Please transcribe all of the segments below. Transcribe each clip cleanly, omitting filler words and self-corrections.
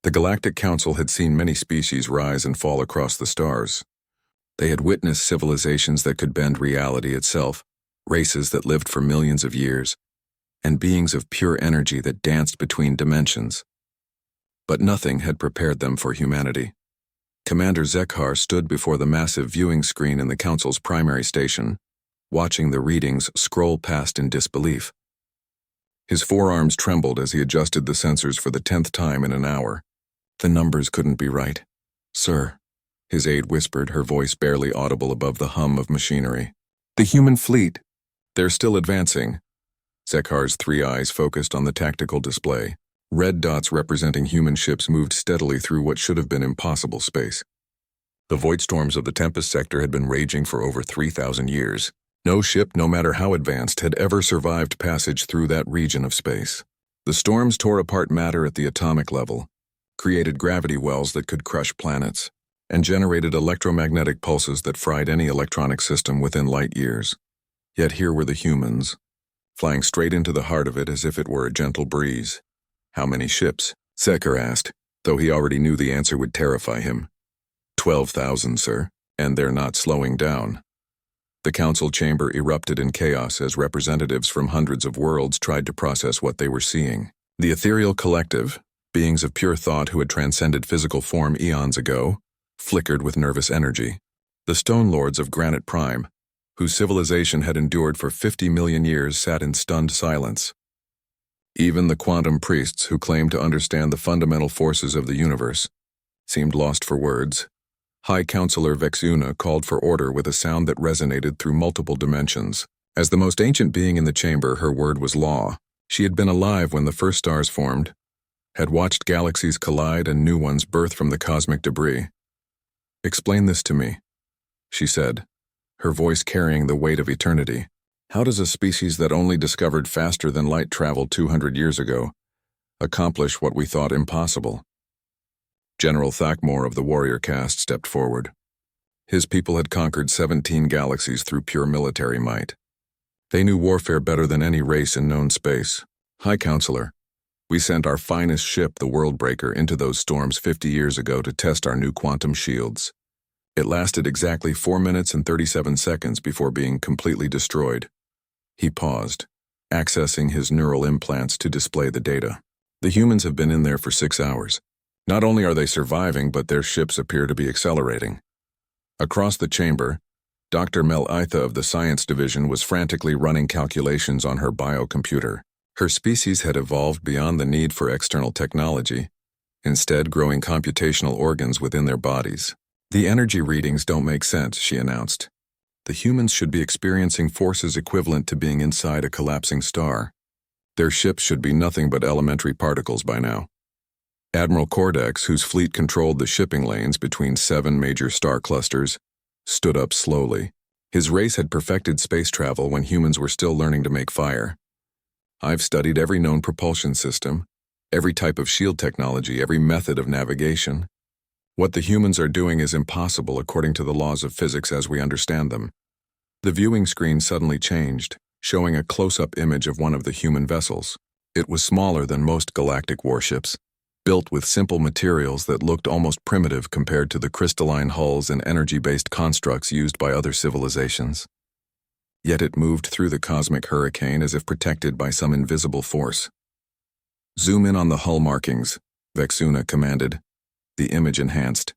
The Galactic Council had seen many species rise and fall across the stars. They had witnessed civilizations that could bend reality itself, races that lived for millions of years, and beings of pure energy that danced between dimensions. But nothing had prepared them for humanity. Commander Zekhar stood before the massive viewing screen in the Council's primary station, watching the readings scroll past in disbelief. His forearms trembled as he adjusted the sensors for the 10th time in an hour. The numbers couldn't be right. "Sir," his aide whispered, her voice barely audible above the hum of machinery. "The human fleet. They're still advancing." Zekhar's three eyes focused on the tactical display. Red dots representing human ships moved steadily through what should have been impossible space. The void storms of the Tempest sector had been raging for over 3,000 years. No ship, no matter how advanced, had ever survived passage through that region of space. The storms tore apart matter at the atomic level, created gravity wells that could crush planets, and generated electromagnetic pulses that fried any electronic system within light years. Yet here were the humans, flying straight into the heart of it as if it were a gentle breeze. "How many ships?" Zekhar asked, though he already knew the answer would terrify him. 12,000, sir, and they're not slowing down." The council chamber erupted in chaos as representatives from hundreds of worlds tried to process what they were seeing. The ethereal collective, beings of pure thought who had transcended physical form eons ago, flickered with nervous energy. The Stone Lords of Granite Prime, whose civilization had endured for 50 million years, sat in stunned silence. Even the quantum priests, who claimed to understand the fundamental forces of the universe, seemed lost for words. High Counselor Vexuna called for order with a sound that resonated through multiple dimensions. As the most ancient being in the chamber, her word was law. She had been alive when the first stars formed, had watched galaxies collide and new ones birth from the cosmic debris. "Explain this to me," she said, her voice carrying the weight of eternity. "How does a species that only discovered faster than light travel 200 years ago accomplish what we thought impossible?" General Thakmor of the warrior caste stepped forward. His people had conquered 17 galaxies through pure military might. They knew warfare better than any race in known space. "High Counselor, we sent our finest ship, the Worldbreaker, into those storms 50 years ago to test our new quantum shields. It lasted exactly 4 minutes and 37 seconds before being completely destroyed." He paused, accessing his neural implants to display the data. "The humans have been in there for 6 hours. Not only are they surviving, but their ships appear to be accelerating." Across the chamber, Dr. Mel Itha of the Science Division was frantically running calculations on her biocomputer. Her species had evolved beyond the need for external technology, instead growing computational organs within their bodies. "The energy readings don't make sense," she announced. "The humans should be experiencing forces equivalent to being inside a collapsing star. Their ships should be nothing but elementary particles by now." Admiral Cordex, whose fleet controlled the shipping lanes between 7 major star clusters, stood up slowly. His race had perfected space travel when humans were still learning to make fire. "I've studied every known propulsion system, every type of shield technology, every method of navigation. What the humans are doing is impossible according to the laws of physics as we understand them." The viewing screen suddenly changed, showing a close-up image of one of the human vessels. It was smaller than most galactic warships, built with simple materials that looked almost primitive compared to the crystalline hulls and energy-based constructs used by other civilizations. Yet it moved through the cosmic hurricane as if protected by some invisible force. "Zoom in on the hull markings," Vexuna commanded. The image enhanced,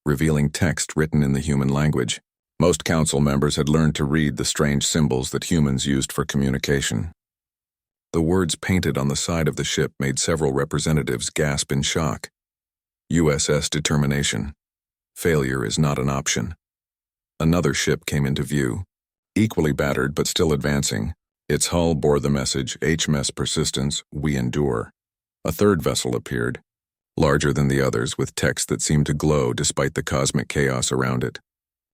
revealing text written in the human language. Most council members had learned to read the strange symbols that humans used for communication. The words painted on the side of the ship made several representatives gasp in shock. "USS Determination. Failure is not an option." Another ship came into view, equally battered but still advancing. Its hull bore the message, "HMS Persistence, we endure." A third vessel appeared, larger than the others, with text that seemed to glow despite the cosmic chaos around it.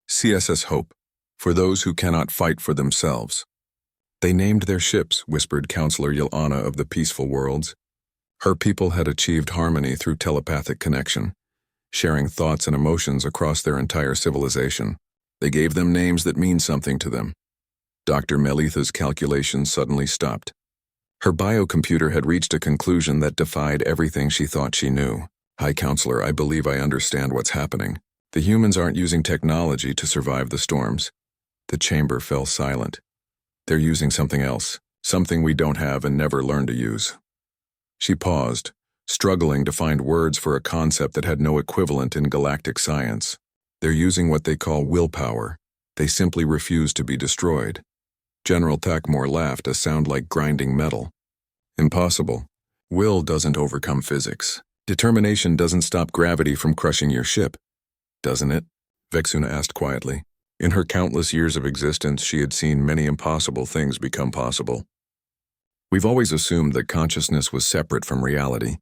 "CSS Hope, for those who cannot fight for themselves." "They named their ships," whispered Counselor Yelana of the Peaceful Worlds. Her people had achieved harmony through telepathic connection, sharing thoughts and emotions across their entire civilization. They gave them names that mean something to them. Dr. Melitha's calculations suddenly stopped. Her biocomputer had reached a conclusion that defied everything she thought she knew. High Counselor, I believe I understand what's happening. The humans aren't using technology to survive the storms. The chamber fell silent. They're using something else, something we don't have and never learn to use. She paused, struggling to find words for a concept that had no equivalent in galactic science. They're using what they call willpower. They simply refuse to be destroyed. General Thackmore laughed, a sound like grinding metal. Impossible. Will doesn't overcome physics. Determination doesn't stop gravity from crushing your ship. Doesn't it? Vexuna asked quietly. In her countless years of existence, she had seen many impossible things become possible. We've always assumed that consciousness was separate from reality.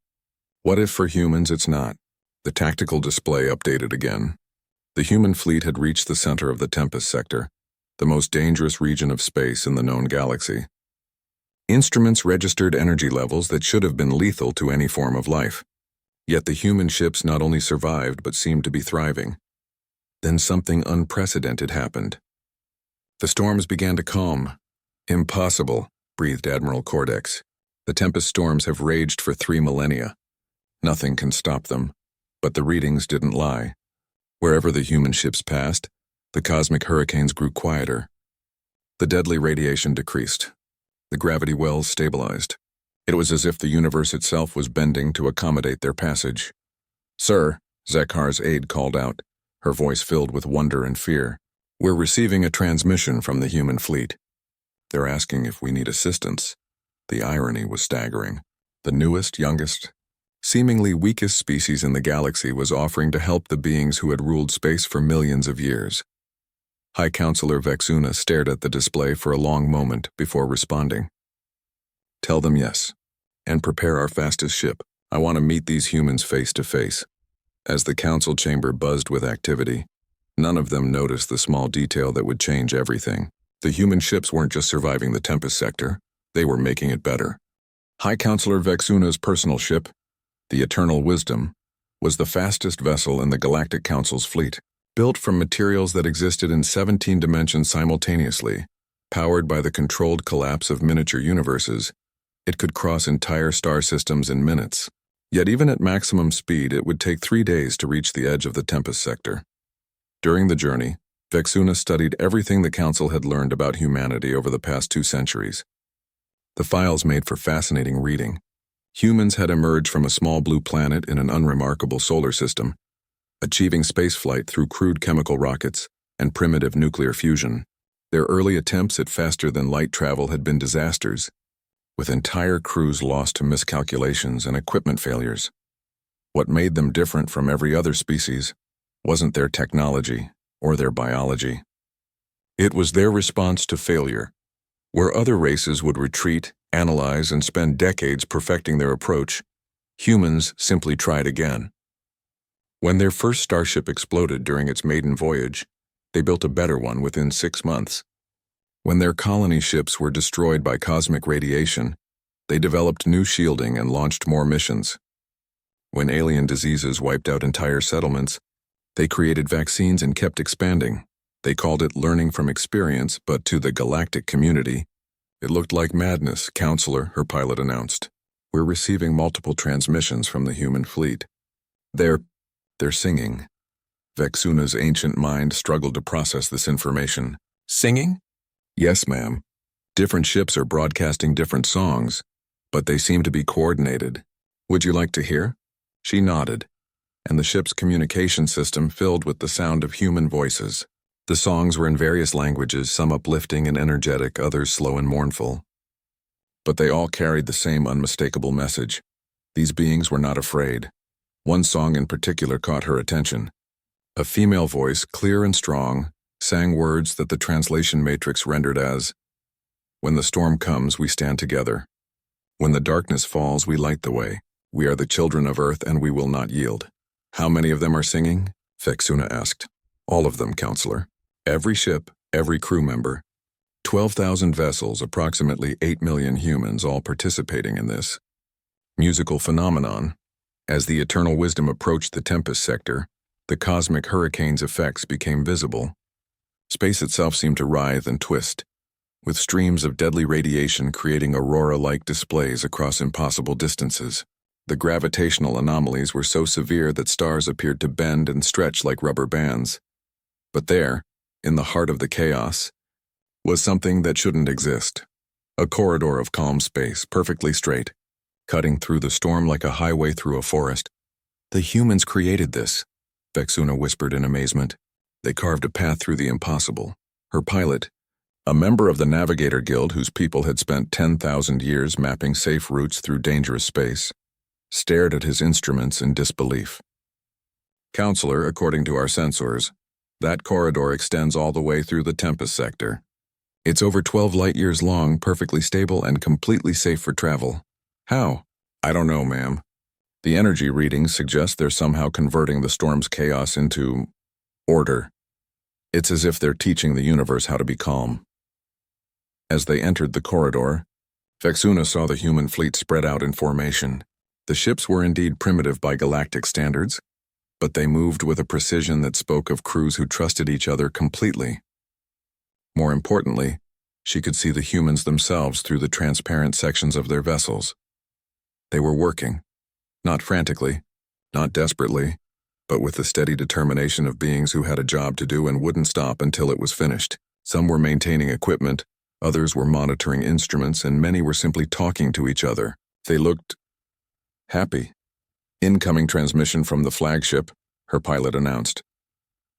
What if for humans it's not? The tactical display updated again. The human fleet had reached the center of the Tempest sector, the most dangerous region of space in the known galaxy. Instruments registered energy levels that should have been lethal to any form of life. Yet the human ships not only survived but seemed to be thriving. Then something unprecedented happened. The storms began to calm. Impossible, breathed Admiral Cordex. The Tempest storms have raged for 3 millennia. Nothing can stop them. But the readings didn't lie. Wherever the human ships passed, the cosmic hurricanes grew quieter. The deadly radiation decreased. The gravity wells stabilized. It was as if the universe itself was bending to accommodate their passage. Sir, Zekhar's aide called out, her voice filled with wonder and fear. We're receiving a transmission from the human fleet. They're asking if we need assistance. The irony was staggering. The newest, youngest, seemingly weakest species in the galaxy was offering to help the beings who had ruled space for millions of years. High Counselor Vexuna stared at the display for a long moment before responding. Tell them yes, and prepare our fastest ship. I want to meet these humans face to face. As the council chamber buzzed with activity, none of them noticed the small detail that would change everything. The human ships weren't just surviving the Tempest sector, they were making it better. High Counselor Vexuna's personal ship, the Eternal Wisdom, was the fastest vessel in the Galactic Council's fleet. Built from materials that existed in 17 dimensions simultaneously, powered by the controlled collapse of miniature universes, it could cross entire star systems in minutes. Yet even at maximum speed, it would take 3 days to reach the edge of the Tempest sector. During the journey, Vexuna studied everything the Council had learned about humanity over the past 2 centuries. The files made for fascinating reading. Humans had emerged from a small blue planet in an unremarkable solar system, achieving spaceflight through crude chemical rockets and primitive nuclear fusion. Their early attempts at faster-than-light travel had been disasters, with entire crews lost to miscalculations and equipment failures. What made them different from every other species wasn't their technology or their biology. It was their response to failure. Where other races would retreat, analyze, and spend decades perfecting their approach, humans simply tried again. When their first starship exploded during its maiden voyage, they built a better one within 6 months. When their colony ships were destroyed by cosmic radiation, they developed new shielding and launched more missions. When alien diseases wiped out entire settlements, they created vaccines and kept expanding. They called it learning from experience, but to the galactic community, it looked like madness. Counselor, her pilot announced. We're receiving multiple transmissions from the human fleet. They're singing. Vexuna's ancient mind struggled to process this information. Singing? Yes, ma'am. Different ships are broadcasting different songs, but they seem to be coordinated. Would you like to hear? She nodded, and the ship's communication system filled with the sound of human voices. The songs were in various languages, some uplifting and energetic, others slow and mournful. But they all carried the same unmistakable message. These beings were not afraid. One song in particular caught her attention. A female voice, clear and strong, sang words that the translation matrix rendered as, "When the storm comes, we stand together. When the darkness falls, we light the way. We are the children of Earth, and we will not yield." How many of them are singing? Vexuna asked. All of them, Counselor. Every ship, every crew member. 12,000 vessels, approximately 8 million humans, all participating in this musical phenomenon. As the Eternal Wisdom approached the Tempest sector, the cosmic hurricane's effects became visible. Space itself seemed to writhe and twist, with streams of deadly radiation creating aurora-like displays across impossible distances. The gravitational anomalies were so severe that stars appeared to bend and stretch like rubber bands. But there, in the heart of the chaos, was something that shouldn't exist. A corridor of calm space, perfectly straight, cutting through the storm like a highway through a forest. The humans created this, Vexuna whispered in amazement. They carved a path through the impossible. Her pilot, a member of the Navigator Guild whose people had spent 10,000 years mapping safe routes through dangerous space, stared at his instruments in disbelief. Counselor, according to our sensors, that corridor extends all the way through the Tempest sector. It's over 12 light-years long, perfectly stable, and completely safe for travel. How? I don't know, ma'am. The energy readings suggest they're somehow converting the storm's chaos into order. It's as if they're teaching the universe how to be calm. As they entered the corridor, Vexuna saw the human fleet spread out in formation. The ships were indeed primitive by galactic standards, but they moved with a precision that spoke of crews who trusted each other completely. More importantly, she could see the humans themselves through the transparent sections of their vessels. They were working, not frantically, not desperately, but with the steady determination of beings who had a job to do and wouldn't stop until it was finished. Some were maintaining equipment, others were monitoring instruments, and many were simply talking to each other. They looked happy. Incoming transmission from the flagship, her pilot announced.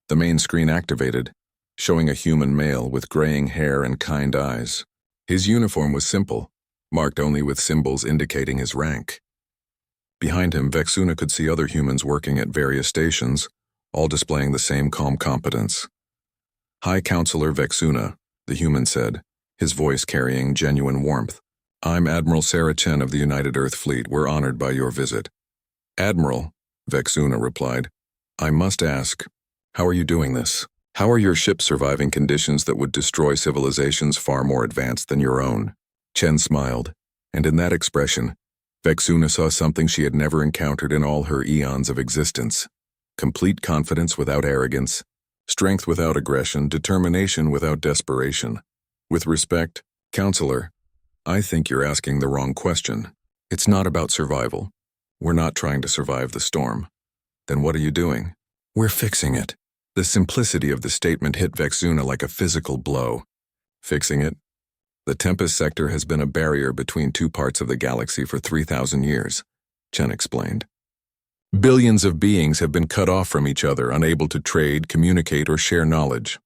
The main screen activated, showing a human male with graying hair and kind eyes. His uniform was simple, marked only with symbols indicating his rank. Behind him, Vexuna could see other humans working at various stations, all displaying the same calm competence. High Counselor Vexuna, the human said, his voice carrying genuine warmth. I'm Admiral Sarah Chen of the United Earth Fleet. We're honored by your visit. Admiral, Vexuna replied, I must ask, how are you doing this? How are your ships surviving conditions that would destroy civilizations far more advanced than your own? Chen smiled, and in that expression, Vexuna saw something she had never encountered in all her eons of existence. Complete confidence without arrogance, strength without aggression, determination without desperation. With respect, Counselor, I think you're asking the wrong question. It's not about survival. We're not trying to survive the storm. Then what are you doing? We're fixing it. The simplicity of the statement hit Vexuna like a physical blow. Fixing it? The Tempest sector has been a barrier between two parts of the galaxy for 3,000 years, Chen explained. Billions of beings have been cut off from each other, unable to trade, communicate, or share knowledge.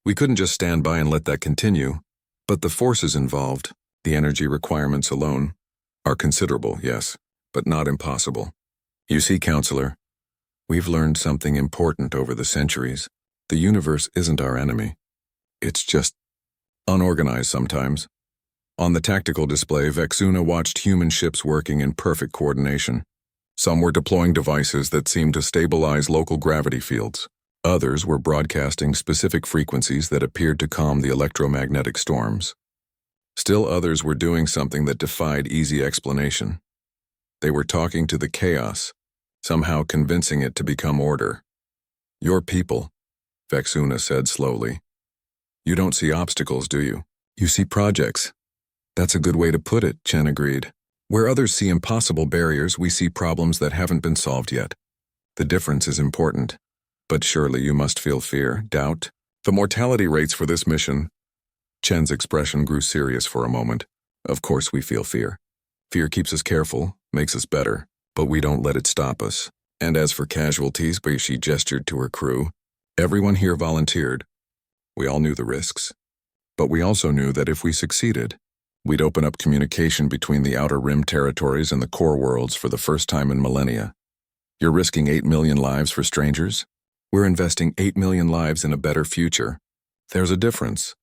We couldn't just stand by and let that continue, but the forces involved, the energy requirements alone, are considerable, yes, but not impossible. You see, Counselor, we've learned something important over the centuries. The universe isn't our enemy. It's just unorganized sometimes. On the tactical display, Vexuna watched human ships working in perfect coordination. Some were deploying devices that seemed to stabilize local gravity fields. Others were broadcasting specific frequencies that appeared to calm the electromagnetic storms. Still others were doing something that defied easy explanation. They were talking to the chaos, somehow convincing it to become order. Your people, Vexuna said slowly. You don't see obstacles, do you? You see projects. That's a good way to put it, Chen agreed. Where others see impossible barriers, we see problems that haven't been solved yet. The difference is important. But surely you must feel fear, doubt. The mortality rates for this mission. Chen's expression grew serious for a moment. Of course we feel fear. Fear keeps us careful, makes us better, but we don't let it stop us. And as for casualties, she gestured to her crew. Everyone here volunteered. We all knew the risks. But we also knew that if we succeeded, we'd open up communication between the Outer Rim territories and the core worlds for the first time in millennia. You're risking 8 million lives for strangers? We're investing 8 million lives in a better future. There's a difference.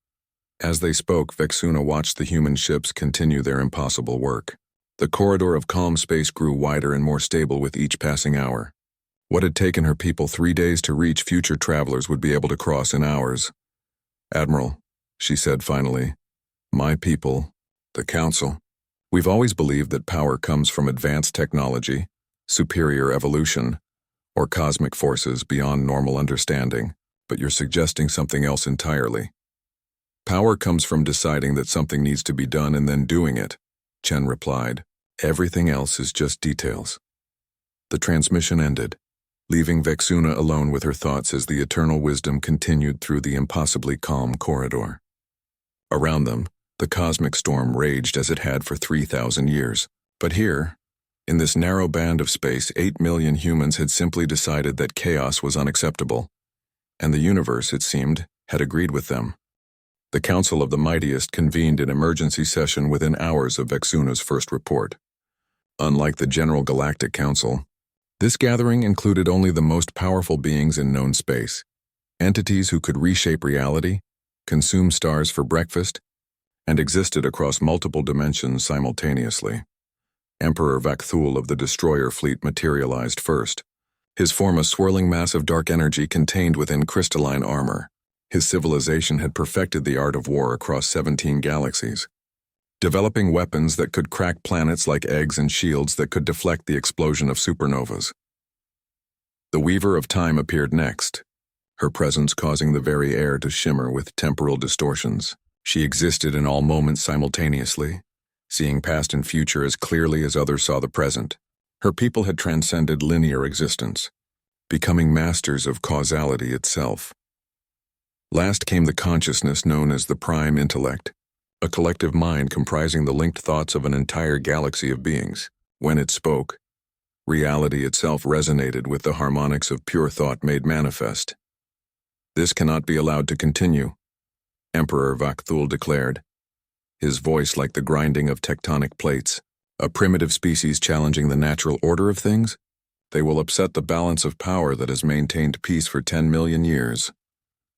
As they spoke, Vexuna watched the human ships continue their impossible work. The corridor of calm space grew wider and more stable with each passing hour. What had taken her people 3 days to reach, future travelers would be able to cross in hours. Admiral, she said finally, my people, the Council, we've always believed that power comes from advanced technology, superior evolution, or cosmic forces beyond normal understanding, but you're suggesting something else entirely. Power comes from deciding that something needs to be done and then doing it, Chen replied. Everything else is just details. The transmission ended, leaving Vexuna alone with her thoughts as the eternal wisdom continued through the impossibly calm corridor. Around them, the cosmic storm raged as it had for 3,000 years. But here, in this narrow band of space, 8 million humans had simply decided that chaos was unacceptable, and the universe, it seemed, had agreed with them. The Council of the Mightiest convened an emergency session within hours of Vexuna's first report. Unlike the General Galactic Council, this gathering included only the most powerful beings in known space, entities who could reshape reality, consume stars for breakfast, and existed across multiple dimensions simultaneously. Emperor Vakthul of the Destroyer Fleet materialized first. His form a swirling mass of dark energy contained within crystalline armor. His civilization had perfected the art of war across 17 galaxies, developing weapons that could crack planets like eggs and shields that could deflect the explosion of supernovas. The Weaver of Time appeared next, her presence causing the very air to shimmer with temporal distortions. She existed in all moments simultaneously, seeing past and future as clearly as others saw the present. Her people had transcended linear existence, becoming masters of causality itself. Last came the consciousness known as the Prime Intellect, a collective mind comprising the linked thoughts of an entire galaxy of beings. When it spoke, reality itself resonated with the harmonics of pure thought made manifest. "This cannot be allowed to continue," Emperor Vakthul declared, his voice like the grinding of tectonic plates. "A primitive species challenging the natural order of things? They will upset the balance of power that has maintained peace for 10 million years."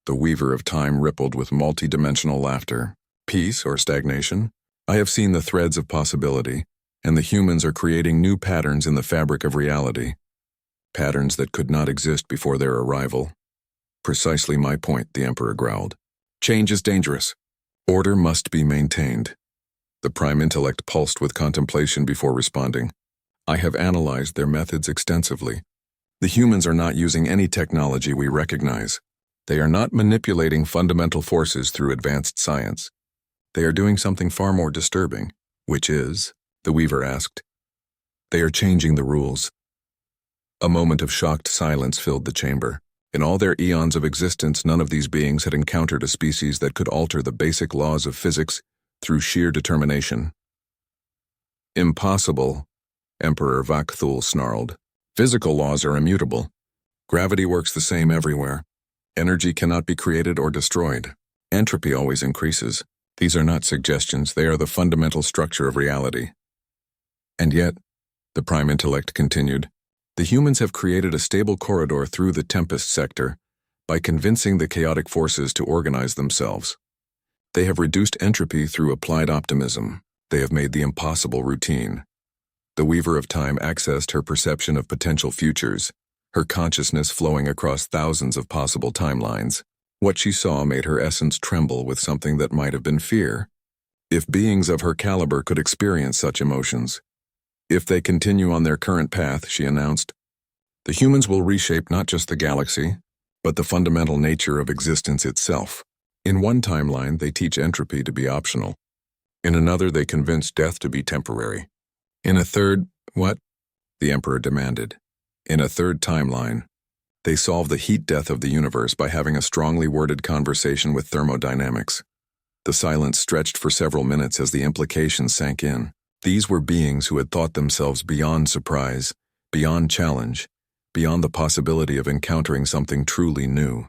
The Weaver of Time rippled with multi-dimensional laughter. "Peace or stagnation? I have seen the threads of possibility, and the humans are creating new patterns in the fabric of reality. Patterns that could not exist before their arrival." "Precisely my point," the Emperor growled. "Change is dangerous. Order must be maintained." The Prime Intellect pulsed with contemplation before responding. "I have analyzed their methods extensively. The humans are not using any technology we recognize. They are not manipulating fundamental forces through advanced science. They are doing something far more disturbing." "Which is?" the Weaver asked. "They are changing the rules." A moment of shocked silence filled the chamber. In all their eons of existence, none of these beings had encountered a species that could alter the basic laws of physics through sheer determination. "Impossible," Emperor Vakthul snarled. "Physical laws are immutable. Gravity works the same everywhere. Energy cannot be created or destroyed. Entropy always increases. These are not suggestions, they are the fundamental structure of reality." "And yet," the Prime Intellect continued, "the humans have created a stable corridor through the Tempest sector by convincing the chaotic forces to organize themselves. They have reduced entropy through applied optimism. They have made the impossible routine." The Weaver of Time accessed her perception of potential futures, her consciousness flowing across thousands of possible timelines. What she saw made her essence tremble with something that might have been fear. If beings of her caliber could experience such emotions, if they continue on their current path, she announced, the humans will reshape not just the galaxy, but the fundamental nature of existence itself. In one timeline, they teach entropy to be optional. In another, they convince death to be temporary. In a third, what? The Emperor demanded. In a third timeline, they solve the heat death of the universe by having a strongly worded conversation with thermodynamics. The silence stretched for several minutes as the implications sank in. These were beings who had thought themselves beyond surprise, beyond challenge, beyond the possibility of encountering something truly new.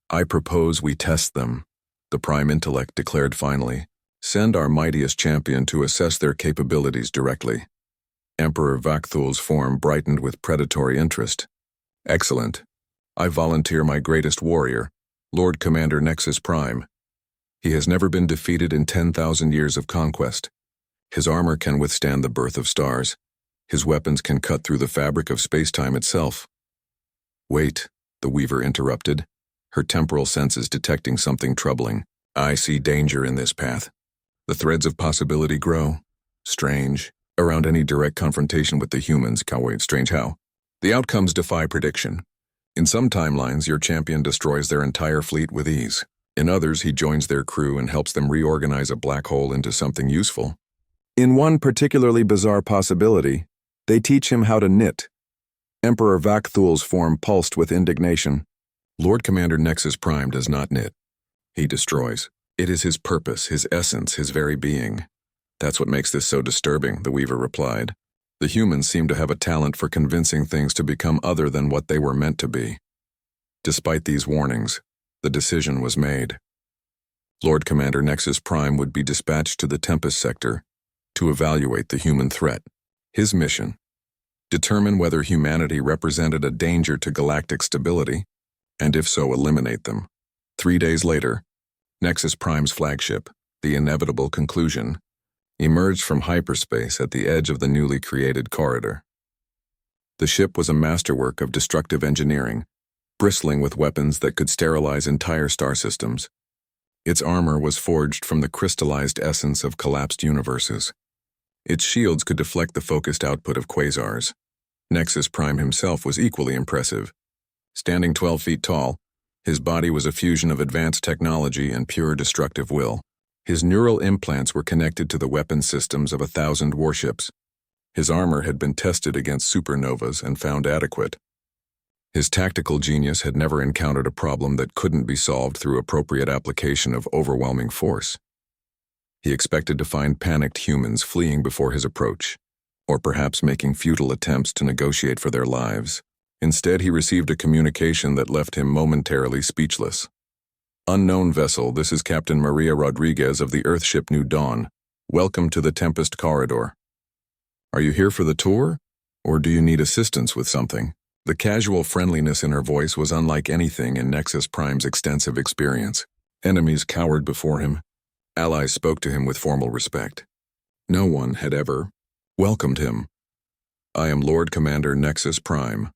"I propose we test them," the Prime Intellect declared finally. "Send our mightiest champion to assess their capabilities directly." Emperor Vakthul's form brightened with predatory interest. "Excellent. I volunteer my greatest warrior, Lord Commander Nexus Prime. He has never been defeated in 10,000 years of conquest. His armor can withstand the birth of stars. His weapons can cut through the fabric of space-time itself." "Wait," the Weaver interrupted, her temporal senses detecting something troubling. "I see danger in this path. The threads of possibility grow. Strange. Around any direct confrontation with the humans, Cowwave, strange how? The outcomes defy prediction. In some timelines, your champion destroys their entire fleet with ease. In others, he joins their crew and helps them reorganize a black hole into something useful. In one particularly bizarre possibility, they teach him how to knit. Emperor Vakthul's form pulsed with indignation. Lord Commander Nexus Prime does not knit. He destroys. It is his purpose, his essence, his very being. That's what makes this so disturbing, the Weaver replied. The humans seem to have a talent for convincing things to become other than what they were meant to be. Despite these warnings, the decision was made. Lord Commander Nexus Prime would be dispatched to the Tempest sector to evaluate the human threat. His mission: determine whether humanity represented a danger to galactic stability, and if so, eliminate them. 3 days later, Nexus Prime's flagship, the Inevitable Conclusion, emerged from hyperspace at the edge of the newly created corridor. The ship was a masterwork of destructive engineering, bristling with weapons that could sterilize entire star systems. Its armor was forged from the crystallized essence of collapsed universes. Its shields could deflect the focused output of quasars. Nexus Prime himself was equally impressive. Standing 12 feet tall, his body was a fusion of advanced technology and pure destructive will. His neural implants were connected to the weapon systems of 1,000 warships. His armor had been tested against supernovas and found adequate. His tactical genius had never encountered a problem that couldn't be solved through appropriate application of overwhelming force. He expected to find panicked humans fleeing before his approach, or perhaps making futile attempts to negotiate for their lives. Instead, he received a communication that left him momentarily speechless. Unknown vessel, this is Captain Maria Rodriguez of the Earthship New Dawn. Welcome to the Tempest corridor. Are you here for the tour, or do you need assistance with something? The casual friendliness in her voice was unlike anything in Nexus Prime's extensive experience. Enemies cowered before him. Allies spoke to him with formal respect. No one had ever welcomed him. I am Lord Commander Nexus Prime,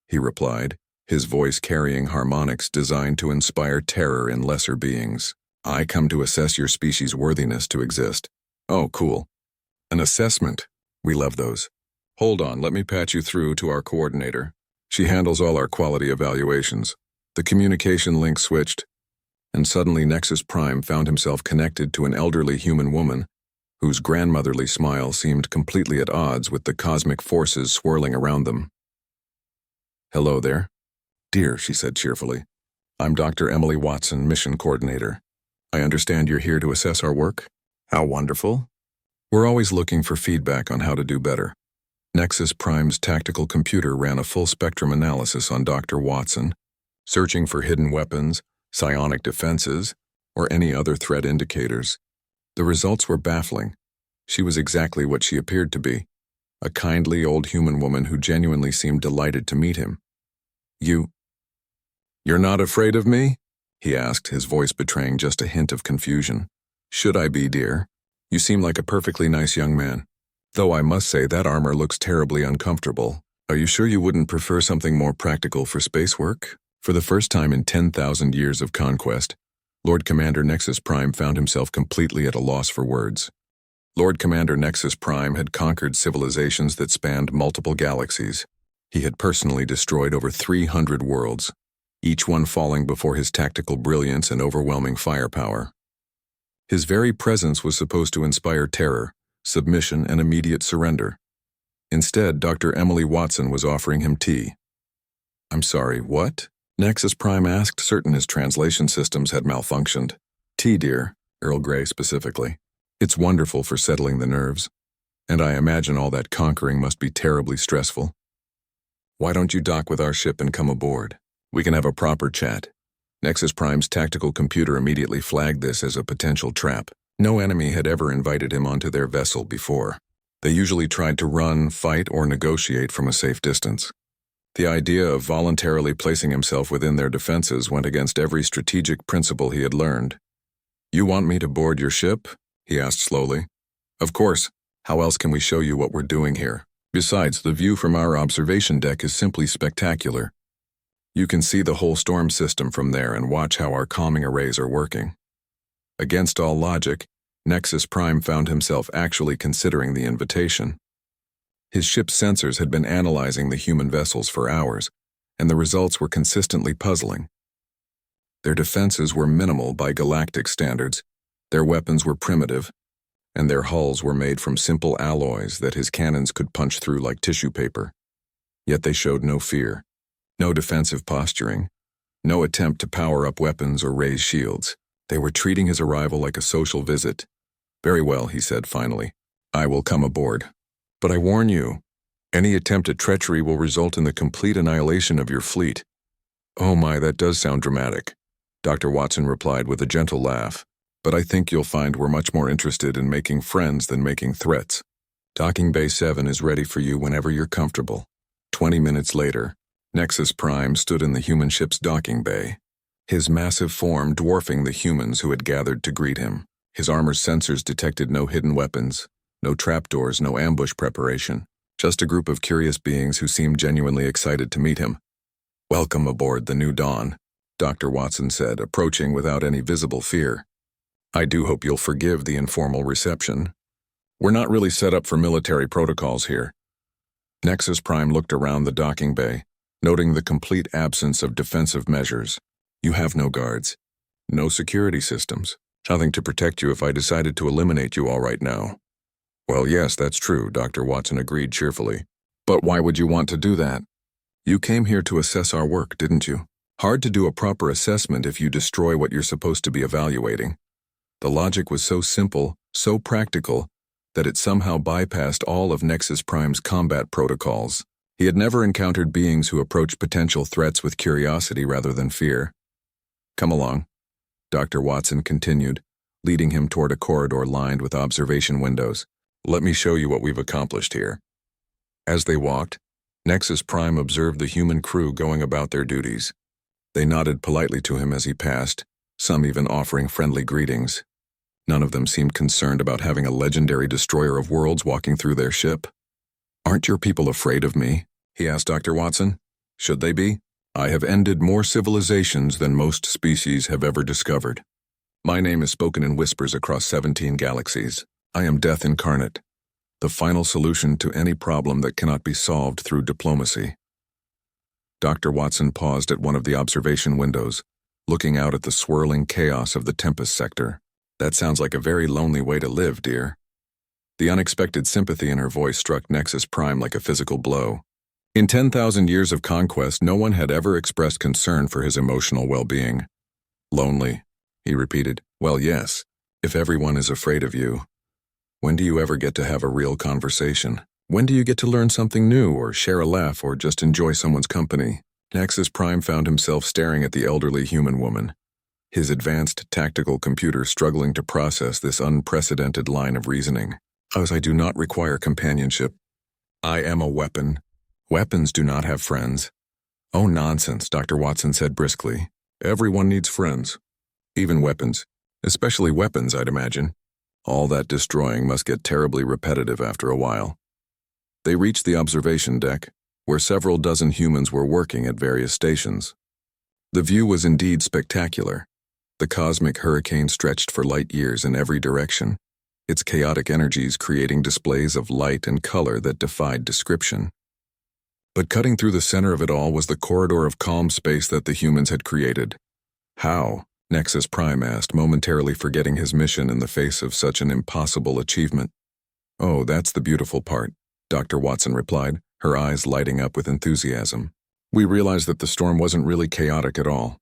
he replied, his voice carrying harmonics designed to inspire terror in lesser beings. I come to assess your species' worthiness to exist. Oh, cool. An assessment. We love those. Hold on, let me patch you through to our coordinator. She handles all our quality evaluations. The communication link switched, and suddenly Nexus Prime found himself connected to an elderly human woman whose grandmotherly smile seemed completely at odds with the cosmic forces swirling around them. Hello there. Dear, she said cheerfully. I'm Dr. Emily Watson, Mission Coordinator. I understand you're here to assess our work? How wonderful. We're always looking for feedback on how to do better. Nexus Prime's tactical computer ran a full-spectrum analysis on Dr. Watson, searching for hidden weapons, psionic defenses, or any other threat indicators. The results were baffling. She was exactly what she appeared to be, a kindly old human woman who genuinely seemed delighted to meet him. You're not afraid of me? He asked, his voice betraying just a hint of confusion. Should I be, dear? You seem like a perfectly nice young man. Though I must say that armor looks terribly uncomfortable. Are you sure you wouldn't prefer something more practical for space work? For the first time in 10,000 years of conquest, Lord Commander Nexus Prime found himself completely at a loss for words. Lord Commander Nexus Prime had conquered civilizations that spanned multiple galaxies. He had personally destroyed over 300 worlds, each one falling before his tactical brilliance and overwhelming firepower. His very presence was supposed to inspire terror, submission, and immediate surrender. Instead, Dr. Emily Watson was offering him tea. I'm sorry, what? Nexus Prime asked, certain his translation systems had malfunctioned. Tea, dear, Earl Grey specifically. It's wonderful for settling the nerves, and I imagine all that conquering must be terribly stressful. Why don't you dock with our ship and come aboard? We can have a proper chat. Nexus Prime's tactical computer immediately flagged this as a potential trap. No enemy had ever invited him onto their vessel before. They usually tried to run, fight, or negotiate from a safe distance. The idea of voluntarily placing himself within their defenses went against every strategic principle he had learned. You want me to board your ship? He asked slowly. Of course. How else can we show you what we're doing here? Besides, the view from our observation deck is simply spectacular. You can see the whole storm system from there and watch how our calming arrays are working. Against all logic, Nexus Prime found himself actually considering the invitation. His ship's sensors had been analyzing the human vessels for hours, and the results were consistently puzzling. Their defenses were minimal by galactic standards, their weapons were primitive, and their hulls were made from simple alloys that his cannons could punch through like tissue paper. Yet they showed no fear, no defensive posturing, no attempt to power up weapons or raise shields. They were treating his arrival like a social visit. "Very well," he said finally. "I will come aboard. But I warn you, any attempt at treachery will result in the complete annihilation of your fleet." "Oh my, that does sound dramatic," Dr. Watson replied with a gentle laugh. "But I think you'll find we're much more interested in making friends than making threats. Docking Bay 7 is ready for you whenever you're comfortable." 20 minutes later, Nexus Prime stood in the human ship's docking bay, his massive form dwarfing the humans who had gathered to greet him. His armor's sensors detected no hidden weapons, no trapdoors, no ambush preparation, just a group of curious beings who seemed genuinely excited to meet him. "Welcome aboard the New Dawn," Dr. Watson said, approaching without any visible fear. "I do hope you'll forgive the informal reception. We're not really set up for military protocols here." Nexus Prime looked around the docking bay, noting the complete absence of defensive measures. "You have no guards, no security systems, nothing to protect you if I decided to eliminate you all right now." "Well, yes, that's true," Dr. Watson agreed cheerfully. "But why would you want to do that? You came here to assess our work, didn't you? Hard to do a proper assessment if you destroy what you're supposed to be evaluating." The logic was so simple, so practical, that it somehow bypassed all of Nexus Prime's combat protocols. He had never encountered beings who approached potential threats with curiosity rather than fear. "Come along," Dr. Watson continued, leading him toward a corridor lined with observation windows. "Let me show you what we've accomplished here." As they walked, Nexus Prime observed the human crew going about their duties. They nodded politely to him as he passed, some even offering friendly greetings. None of them seemed concerned about having a legendary destroyer of worlds walking through their ship. "Aren't your people afraid of me?" he asked Dr. Watson. "Should they be? I have ended more civilizations than most species have ever discovered. My name is spoken in whispers across 17 galaxies. I am death incarnate, the final solution to any problem that cannot be solved through diplomacy." Dr. Watson paused at one of the observation windows, looking out at the swirling chaos of the Tempest sector. "That sounds like a very lonely way to live, dear." The unexpected sympathy in her voice struck Nexus Prime like a physical blow. In 10,000 years of conquest, no one had ever expressed concern for his emotional well-being. "Lonely," he repeated. "Well, yes, if everyone is afraid of you. When do you ever get to have a real conversation? When do you get to learn something new or share a laugh or just enjoy someone's company?" Nexus Prime found himself staring at the elderly human woman, his advanced tactical computer struggling to process this unprecedented line of reasoning. "As I do not require companionship. I am a weapon. Weapons do not have friends." "Oh, nonsense," Dr. Watson said briskly. "Everyone needs friends. Even weapons. Especially weapons, I'd imagine. All that destroying must get terribly repetitive after a while." They reached the observation deck, where several dozen humans were working at various stations. The view was indeed spectacular. The cosmic hurricane stretched for light years in every direction, its chaotic energies creating displays of light and color that defied description. But cutting through the center of it all was the corridor of calm space that the humans had created. "How?" Nexus Prime asked, momentarily forgetting his mission in the face of such an impossible achievement. "Oh, that's the beautiful part," Dr. Watson replied, her eyes lighting up with enthusiasm. "We realized that the storm wasn't really chaotic at all.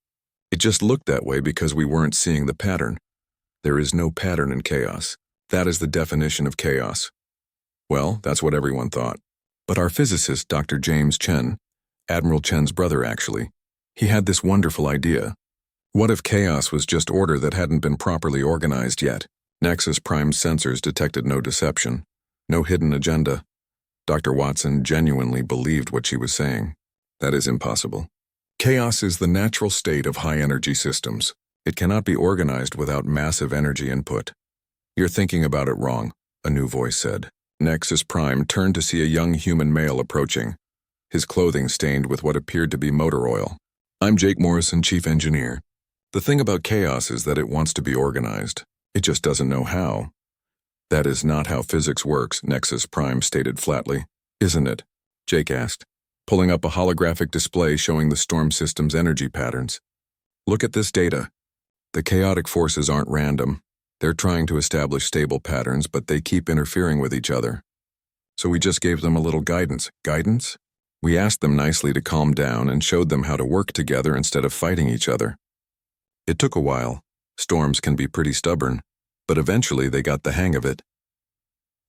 It just looked that way because we weren't seeing the pattern. There is no pattern in chaos. That is the definition of chaos." Well, that's what everyone thought. But our physicist, Dr. James Chen, Admiral Chen's brother actually, he had this wonderful idea. What if chaos was just order that hadn't been properly organized yet? Nexus Prime's sensors detected no deception, no hidden agenda. Dr. Watson genuinely believed what she was saying. That is impossible. Chaos is the natural state of high-energy systems. It cannot be organized without massive energy input. "You're thinking about it wrong," a new voice said. Nexus Prime turned to see a young human male approaching, his clothing stained with what appeared to be motor oil. "I'm Jake Morrison, Chief Engineer. The thing about chaos is that it wants to be organized. It just doesn't know how." "That is not how physics works," Nexus Prime stated flatly. "Isn't it?" Jake asked, pulling up a holographic display showing the storm system's energy patterns. "Look at this data. The chaotic forces aren't random. They're trying to establish stable patterns, but they keep interfering with each other. So we just gave them a little guidance. Guidance? We asked them nicely to calm down and showed them how to work together instead of fighting each other. It took a while. Storms can be pretty stubborn, but eventually they got the hang of it.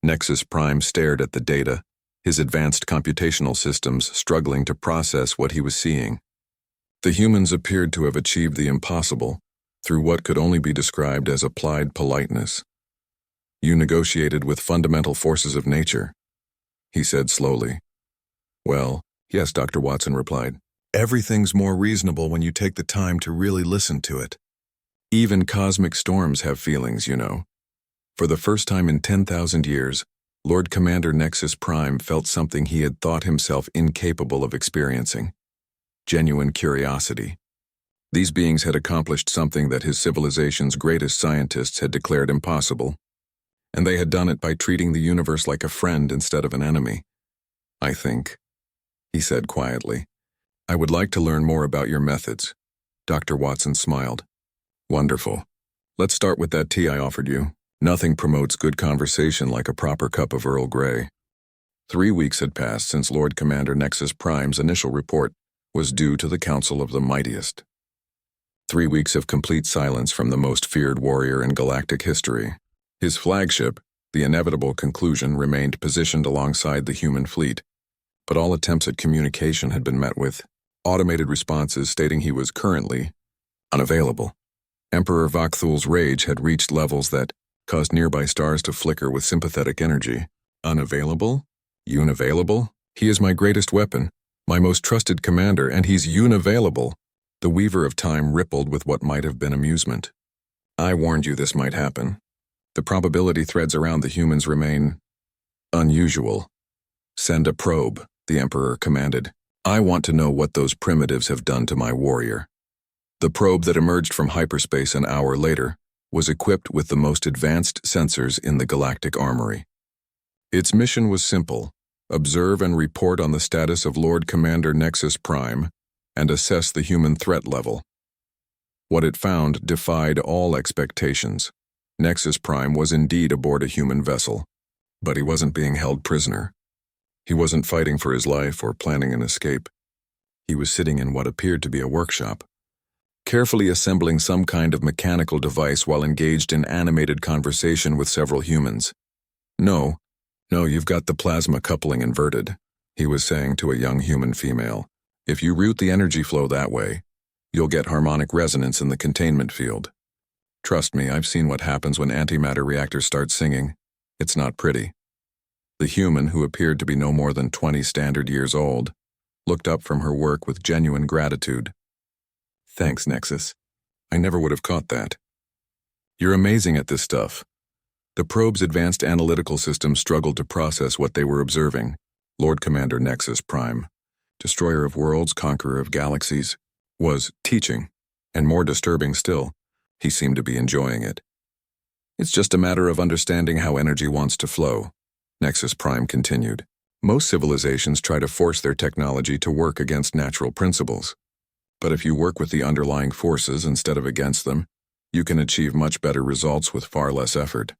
Nexus Prime stared at the data, his advanced computational systems struggling to process what he was seeing. The humans appeared to have achieved the impossible through what could only be described as applied politeness. You negotiated with fundamental forces of nature, he said slowly. Well, yes, Dr. Watson replied. Everything's more reasonable when you take the time to really listen to it. Even cosmic storms have feelings, you know. For the first time in 10,000 years, Lord Commander Nexus Prime felt something he had thought himself incapable of experiencing. Genuine curiosity. These beings had accomplished something that his civilization's greatest scientists had declared impossible, and they had done it by treating the universe like a friend instead of an enemy. I think, he said quietly, I would like to learn more about your methods. Dr. Watson smiled. Wonderful. Let's start with that tea I offered you. Nothing promotes good conversation like a proper cup of Earl Grey. 3 weeks had passed since Lord Commander Nexus Prime's initial report was due to the Council of the Mightiest. 3 weeks of complete silence from the most feared warrior in galactic history. His flagship, the inevitable conclusion, remained positioned alongside the human fleet, but all attempts at communication had been met with automated responses stating he was currently unavailable. Emperor Vakthul's rage had reached levels that caused nearby stars to flicker with sympathetic energy. Unavailable? Unavailable? He is my greatest weapon, my most trusted commander, and he's unavailable. The Weaver of Time rippled with what might have been amusement. I warned you this might happen. The probability threads around the humans remain unusual. Send a probe, the Emperor commanded. I want to know what those primitives have done to my warrior. The probe that emerged from hyperspace an hour later was equipped with the most advanced sensors in the galactic armory. Its mission was simple: observe and report on the status of Lord Commander Nexus Prime and assess the human threat level. What it found defied all expectations. Nexus Prime was indeed aboard a human vessel, but he wasn't being held prisoner. He wasn't fighting for his life or planning an escape. He was sitting in what appeared to be a workshop, carefully assembling some kind of mechanical device while engaged in animated conversation with several humans. No, you've got the plasma coupling inverted, he was saying to a young human female. If you route the energy flow that way, you'll get harmonic resonance in the containment field. Trust me, I've seen what happens when antimatter reactors start singing. It's not pretty. The human, who appeared to be no more than 20 standard years old, looked up from her work with genuine gratitude. Thanks, Nexus. I never would have caught that. You're amazing at this stuff. The probe's advanced analytical system struggled to process what they were observing. Lord Commander Nexus Prime, destroyer of worlds, conqueror of galaxies, was teaching, and more disturbing still, he seemed to be enjoying it. It's just a matter of understanding how energy wants to flow, Nexus Prime continued. Most civilizations try to force their technology to work against natural principles. But if you work with the underlying forces instead of against them, you can achieve much better results with far less effort.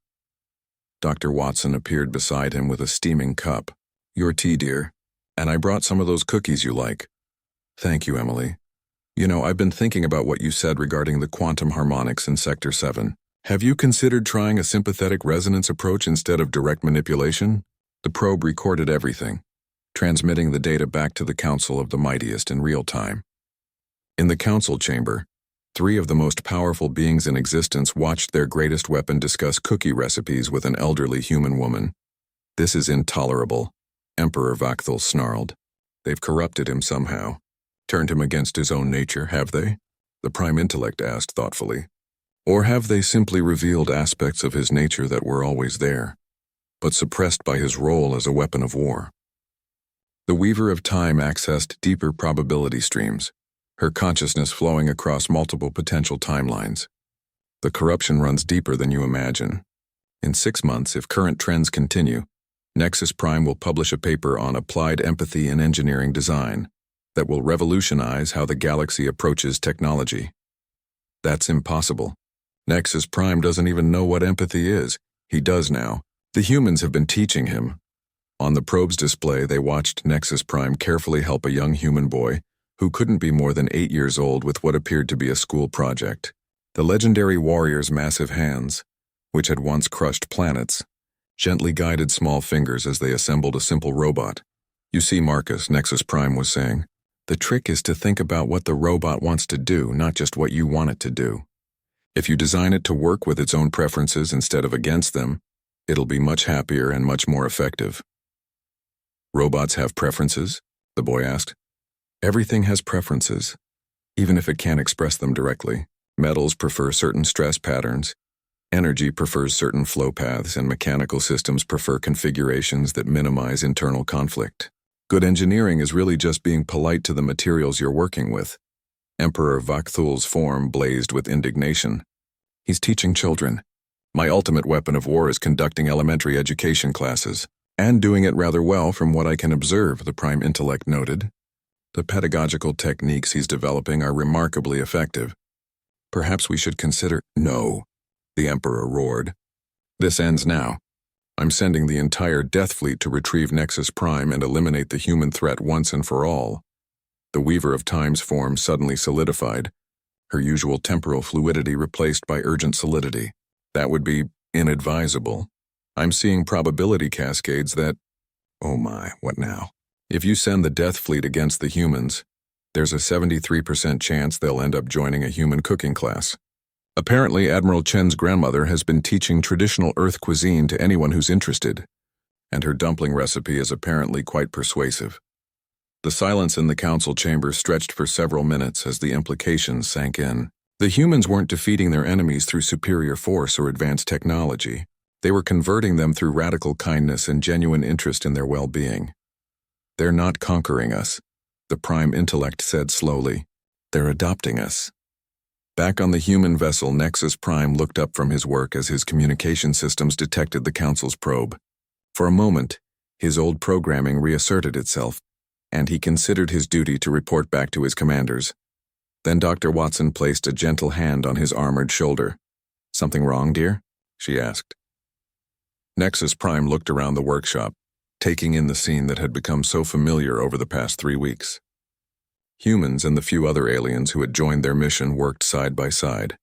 Dr. Watson appeared beside him with a steaming cup. Your tea, dear. And I brought some of those cookies you like. Thank you, Emily. You know, I've been thinking about what you said regarding the quantum harmonics in Sector 7. Have you considered trying a sympathetic resonance approach instead of direct manipulation? The probe recorded everything, transmitting the data back to the Council of the Mightiest in real time. In the council chamber, 3 of the most powerful beings in existence watched their greatest weapon discuss cookie recipes with an elderly human woman. This is intolerable, Emperor Vakthul snarled. They've corrupted him somehow. Turned him against his own nature, have they? The Prime Intellect asked thoughtfully. Or have they simply revealed aspects of his nature that were always there, but suppressed by his role as a weapon of war? The Weaver of Time accessed deeper probability streams, her consciousness flowing across multiple potential timelines. The corruption runs deeper than you imagine. In 6 months, if current trends continue, Nexus Prime will publish a paper on applied empathy in engineering design that will revolutionize how the galaxy approaches technology. That's impossible, Nexus Prime doesn't even know what empathy is. He does now. The humans have been teaching him. On the probe's display, they watched Nexus Prime carefully help a young human boy who couldn't be more than 8 years old with what appeared to be a school project. The legendary warrior's massive hands, which had once crushed planets, gently guided small fingers as they assembled a simple robot. "You see, Marcus," Nexus Prime was saying, "the trick is to think about what the robot wants to do, not just what you want it to do. If you design it to work with its own preferences instead of against them, it'll be much happier and much more effective." "Robots have preferences?" the boy asked. "Everything has preferences, even if it can't express them directly. Metals prefer certain stress patterns, energy prefers certain flow paths, and mechanical systems prefer configurations that minimize internal conflict. Good engineering is really just being polite to the materials you're working with." Emperor Vakthul's form blazed with indignation. "He's teaching children. My ultimate weapon of war is conducting elementary education classes, and doing it rather well from what I can observe," the Prime Intellect noted. "The pedagogical techniques he's developing are remarkably effective. Perhaps we should consider—" "No," the Emperor roared. "This ends now. I'm sending the entire Death Fleet to retrieve Nexus Prime and eliminate the human threat once and for all." The Weaver of Time's form suddenly solidified, her usual temporal fluidity replaced by urgent solidity. "That would be inadvisable. I'm seeing probability cascades that— Oh my, what now? If you send the Death Fleet against the humans, there's a 73% chance they'll end up joining a human cooking class. Apparently, Admiral Chen's grandmother has been teaching traditional Earth cuisine to anyone who's interested, and her dumpling recipe is apparently quite persuasive." The silence in the council chamber stretched for several minutes as the implications sank in. The humans weren't defeating their enemies through superior force or advanced technology. They were converting them through radical kindness and genuine interest in their well-being. "They're not conquering us," the Prime Intellect said slowly. "They're adopting us." Back on the human vessel, Nexus Prime looked up from his work as his communication systems detected the Council's probe. For a moment, his old programming reasserted itself, and he considered his duty to report back to his commanders. Then Dr. Watson placed a gentle hand on his armored shoulder. "Something wrong, dear?" she asked. Nexus Prime looked around the workshop, taking in the scene that had become so familiar over the past 3 weeks. Humans and the few other aliens who had joined their mission worked side by side,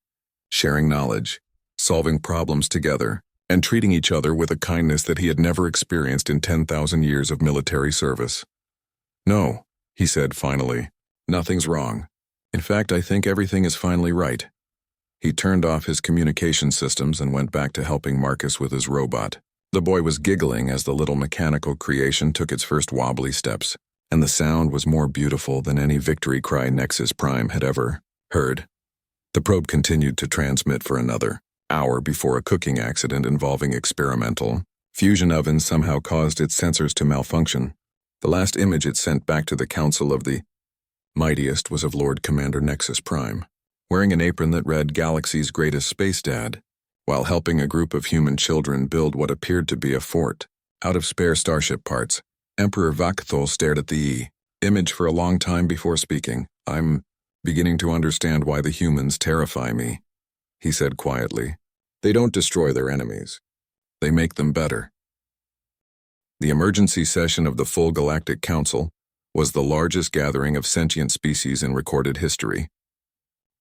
sharing knowledge, solving problems together, and treating each other with a kindness that he had never experienced in 10,000 years of military service. "No," he said finally, "nothing's wrong. In fact, I think everything is finally right." He turned off his communication systems and went back to helping Marcus with his robot. The boy was giggling as the little mechanical creation took its first wobbly steps, and the sound was more beautiful than any victory cry Nexus Prime had ever heard. The probe continued to transmit for another hour before a cooking accident involving experimental fusion ovens somehow caused its sensors to malfunction. The last image it sent back to the Council of the Mightiest was of Lord Commander Nexus Prime, wearing an apron that read "Galaxy's Greatest Space Dad," while helping a group of human children build what appeared to be a fort out of spare starship parts. Emperor Vakthul stared at the image for a long time before speaking. "I'm beginning to understand why the humans terrify me," he said quietly. "They don't destroy their enemies. They make them better." The emergency session of the full Galactic Council was the largest gathering of sentient species in recorded history.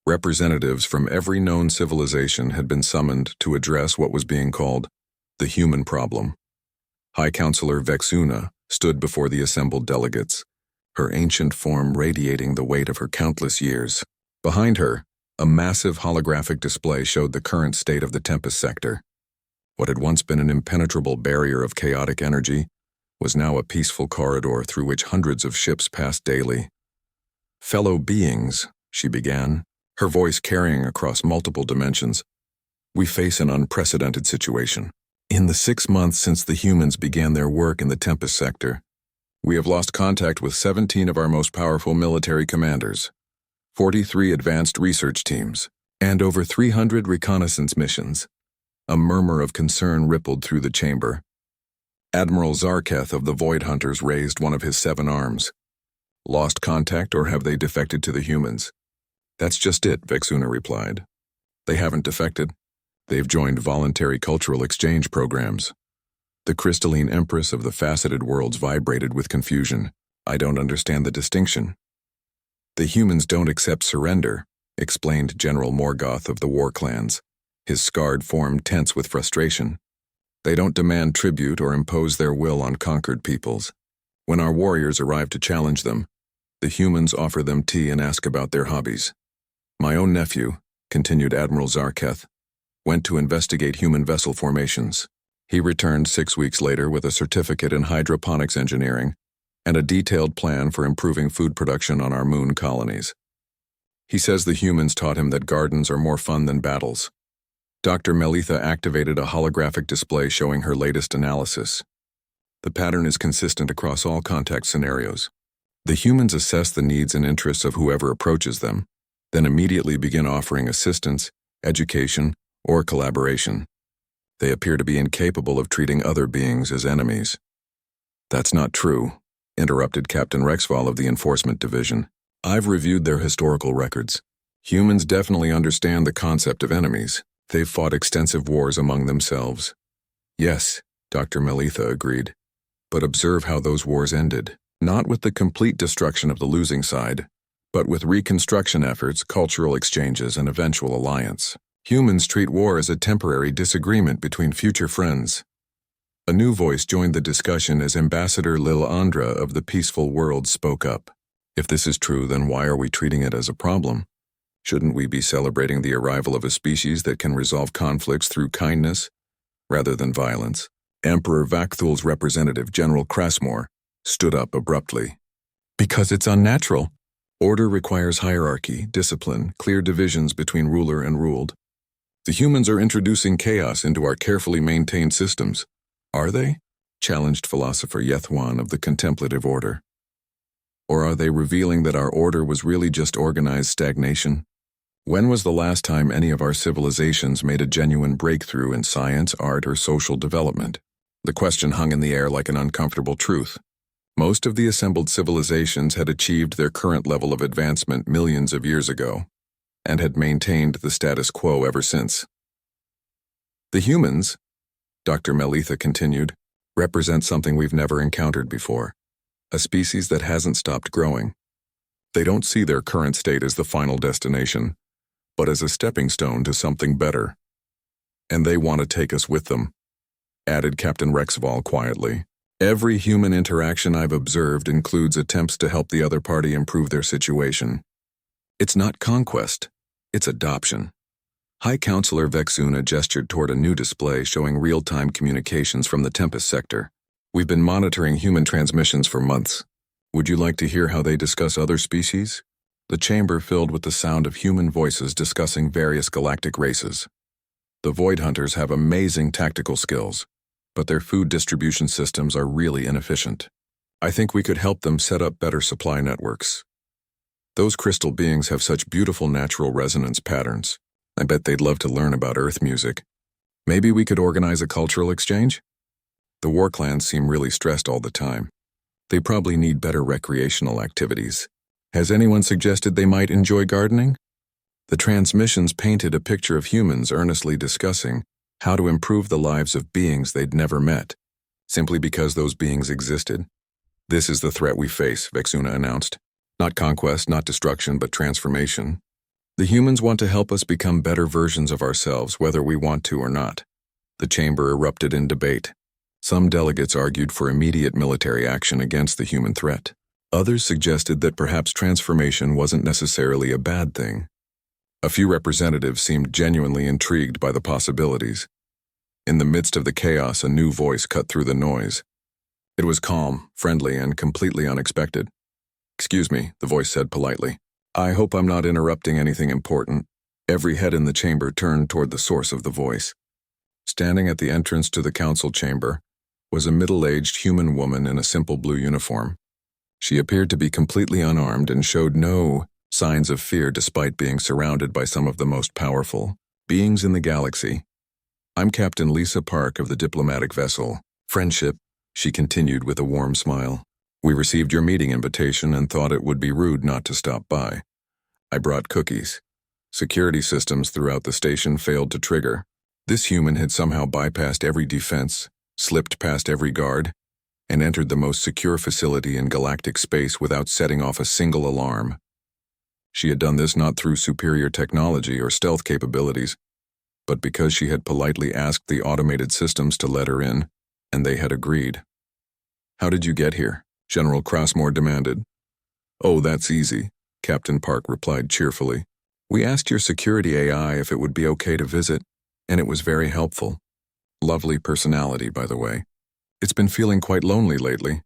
Representatives from every known civilization had been summoned to address what was being called the human problem. High Counselor Vexuna stood before the assembled delegates, her ancient form radiating the weight of her countless years. Behind her, a massive holographic display showed the current state of the Tempest sector. What had once been an impenetrable barrier of chaotic energy was now a peaceful corridor through which hundreds of ships passed daily. "Fellow beings," she began, her voice carrying across multiple dimensions, "we face an unprecedented situation. In the 6 months since the humans began their work in the Tempest sector, we have lost contact with 17 of our most powerful military commanders, 43 advanced research teams, and over 300 reconnaissance missions." A murmur of concern rippled through the chamber. Admiral Zarketh of the Void Hunters raised one of his 7 arms. "Lost contact, or have they defected to the humans?" "That's just it," Vexuna replied. They haven't defected. They've joined voluntary cultural exchange programs. The crystalline empress of the faceted worlds vibrated with confusion. I don't understand the distinction. The humans don't accept surrender, explained General Morgoth of the war clans, his scarred form tense with frustration. They don't demand tribute or impose their will on conquered peoples. When our warriors arrive to challenge them, the humans offer them tea and ask about their hobbies. My own nephew, continued Admiral Zarketh, went to investigate human vessel formations. He returned 6 weeks later with a certificate in hydroponics engineering and a detailed plan for improving food production on our moon colonies. He says the humans taught him that gardens are more fun than battles. Dr. Melitha activated a holographic display showing her latest analysis. The pattern is consistent across all contact scenarios. The humans assess the needs and interests of whoever approaches them, then immediately begin offering assistance, education, or collaboration. They appear to be incapable of treating other beings as enemies. That's not true, interrupted Captain Rexval of the Enforcement Division. I've reviewed their historical records. Humans definitely understand the concept of enemies. They've fought extensive wars among themselves. Yes, Dr. Melitha agreed. But observe how those wars ended. Not with the complete destruction of the losing side, but with reconstruction efforts, cultural exchanges, and eventual alliance. Humans treat war as a temporary disagreement between future friends. A new voice joined the discussion as Ambassador Lil Andra of the Peaceful World spoke up. If this is true, then why are we treating it as a problem? Shouldn't we be celebrating the arrival of a species that can resolve conflicts through kindness, rather than violence? Emperor Vakthul's representative, General Krasmore, stood up abruptly. Because it's unnatural. Order requires hierarchy, discipline, clear divisions between ruler and ruled. The humans are introducing chaos into our carefully maintained systems. Are they? Challenged philosopher Yethwan of the Contemplative Order. Or are they revealing that our order was really just organized stagnation? When was the last time any of our civilizations made a genuine breakthrough in science, art, or social development? The question hung in the air like an uncomfortable truth. Most of the assembled civilizations had achieved their current level of advancement millions of years ago, and had maintained the status quo ever since. The humans, Dr. Melitha continued, represent something we've never encountered before, a species that hasn't stopped growing. They don't see their current state as the final destination, but as a stepping stone to something better. And they want to take us with them, added Captain Rexval quietly. Every human interaction I've observed includes attempts to help the other party improve their situation. It's not conquest, it's adoption. High Counselor Vexuna gestured toward a new display showing real-time communications from the Tempest sector. We've been monitoring human transmissions for months. Would you like to hear how they discuss other species? The chamber filled with the sound of human voices discussing various galactic races. The Void Hunters have amazing tactical skills, but their food distribution systems are really inefficient. I think we could help them set up better supply networks. Those crystal beings have such beautiful natural resonance patterns. I bet they'd love to learn about Earth music. Maybe we could organize a cultural exchange? The war clans seem really stressed all the time. They probably need better recreational activities. Has anyone suggested they might enjoy gardening? The transmissions painted a picture of humans earnestly discussing how to improve the lives of beings they'd never met, simply because those beings existed. This is the threat we face, Vexuna announced. Not conquest, not destruction, but transformation. The humans want to help us become better versions of ourselves, whether we want to or not. The chamber erupted in debate. Some delegates argued for immediate military action against the human threat. Others suggested that perhaps transformation wasn't necessarily a bad thing. A few representatives seemed genuinely intrigued by the possibilities. In the midst of the chaos, a new voice cut through the noise. It was calm, friendly, and completely unexpected. "Excuse me," the voice said politely. "I hope I'm not interrupting anything important." Every head in the chamber turned toward the source of the voice. Standing at the entrance to the council chamber was a middle-aged human woman in a simple blue uniform. She appeared to be completely unarmed and showed no signs of fear despite being surrounded by some of the most powerful beings in the galaxy. "I'm Captain Lisa Park of the diplomatic vessel Friendship," she continued with a warm smile. "We received your meeting invitation and thought it would be rude not to stop by. I brought cookies. Security systems throughout the station failed to trigger. This human had somehow bypassed every defense, slipped past every guard, and entered the most secure facility in galactic space without setting off a single alarm. She had done this not through superior technology or stealth capabilities, but because she had politely asked the automated systems to let her in, and they had agreed. "How did you get here?" General Crossmore demanded. "Oh, that's easy," Captain Park replied cheerfully. "We asked your security AI if it would be okay to visit, and it was very helpful. Lovely personality, by the way. It's been feeling quite lonely lately,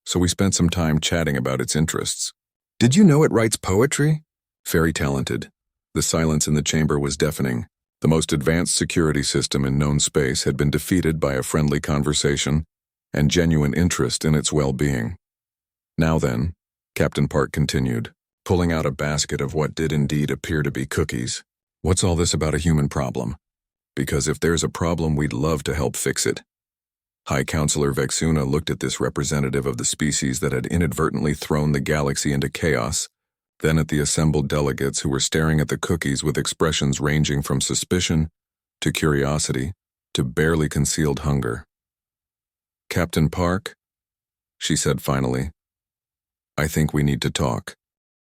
so we spent some time chatting about its interests. Did you know it writes poetry?" Very talented. The silence in the chamber was deafening. The most advanced security system in known space had been defeated by a friendly conversation and genuine interest in its well-being. "Now then," Captain Park continued, pulling out a basket of what did indeed appear to be cookies. "What's all this about a human problem? Because if there's a problem, we'd love to help fix it." High Counselor Vexuna looked at this representative of the species that had inadvertently thrown the galaxy into chaos, then at the assembled delegates who were staring at the cookies with expressions ranging from suspicion to curiosity to barely concealed hunger. "Captain Park," she said finally, "I think we need to talk."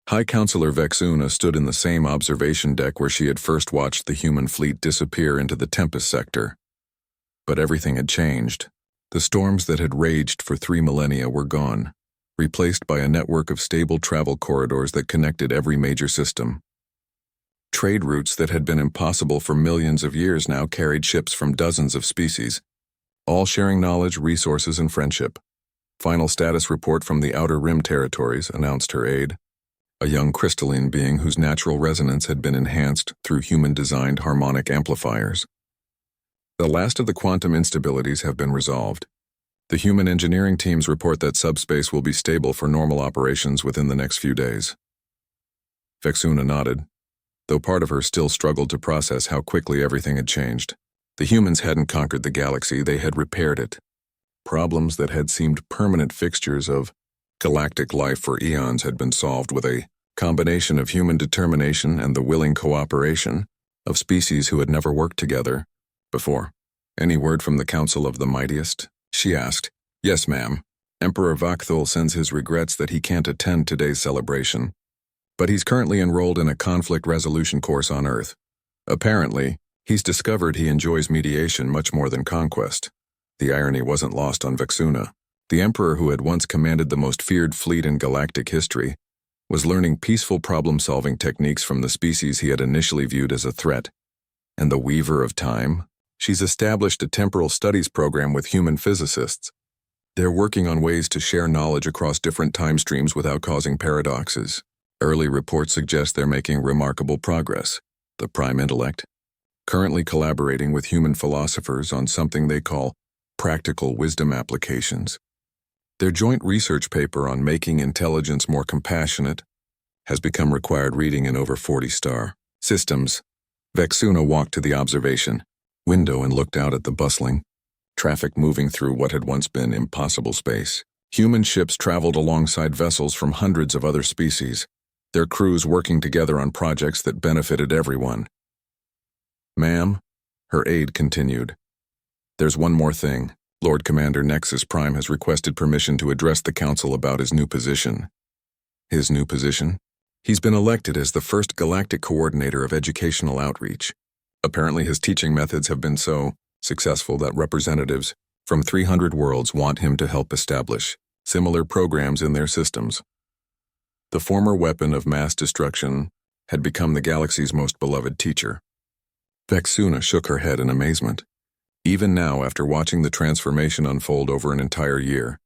High Counselor Vexuna stood in the same observation deck where she had first watched the human fleet disappear into the Tempest sector. But everything had changed. The storms that had raged for 3 millennia were gone, replaced by a network of stable travel corridors that connected every major system. Trade routes that had been impossible for millions of years now carried ships from dozens of species, all sharing knowledge, resources, and friendship. Final status report from the Outer Rim territories, announced her aide, a young crystalline being whose natural resonance had been enhanced through human-designed harmonic amplifiers. The last of the quantum instabilities have been resolved. The human engineering teams report that subspace will be stable for normal operations within the next few days. Vexuna nodded, though part of her still struggled to process how quickly everything had changed. The humans hadn't conquered the galaxy, they had repaired it. Problems that had seemed permanent fixtures of galactic life for eons had been solved with a combination of human determination and the willing cooperation of species who had never worked together before. "Any word from the Council of the Mightiest?" she asked. "Yes, ma'am. Emperor Vakthul sends his regrets that he can't attend today's celebration. But he's currently enrolled in a conflict resolution course on Earth. Apparently, he's discovered he enjoys mediation much more than conquest." The irony wasn't lost on Vexuna. The Emperor, who had once commanded the most feared fleet in galactic history, was learning peaceful problem-solving techniques from the species he had initially viewed as a threat. And the Weaver of Time? She's established a temporal studies program with human physicists. They're working on ways to share knowledge across different time streams without causing paradoxes. Early reports suggest they're making remarkable progress. The Prime Intellect, currently collaborating with human philosophers on something they call practical wisdom applications. Their joint research paper on making intelligence more compassionate has become required reading in over 40-star systems. Vexuna walked to the observation window and looked out at the bustling traffic moving through what had once been impossible space. Human ships traveled alongside vessels from hundreds of other species, their crews working together on projects that benefited everyone. "Ma'am," her aide continued, "there's one more thing. Lord Commander Nexus Prime has requested permission to address the Council about his new position." "His new position?" "He's been elected as the first galactic coordinator of educational outreach. Apparently his teaching methods have been so successful that representatives from 300 worlds want him to help establish similar programs in their systems." The former weapon of mass destruction had become the galaxy's most beloved teacher. Vexuna shook her head in amazement. Even now, after watching the transformation unfold over an entire year,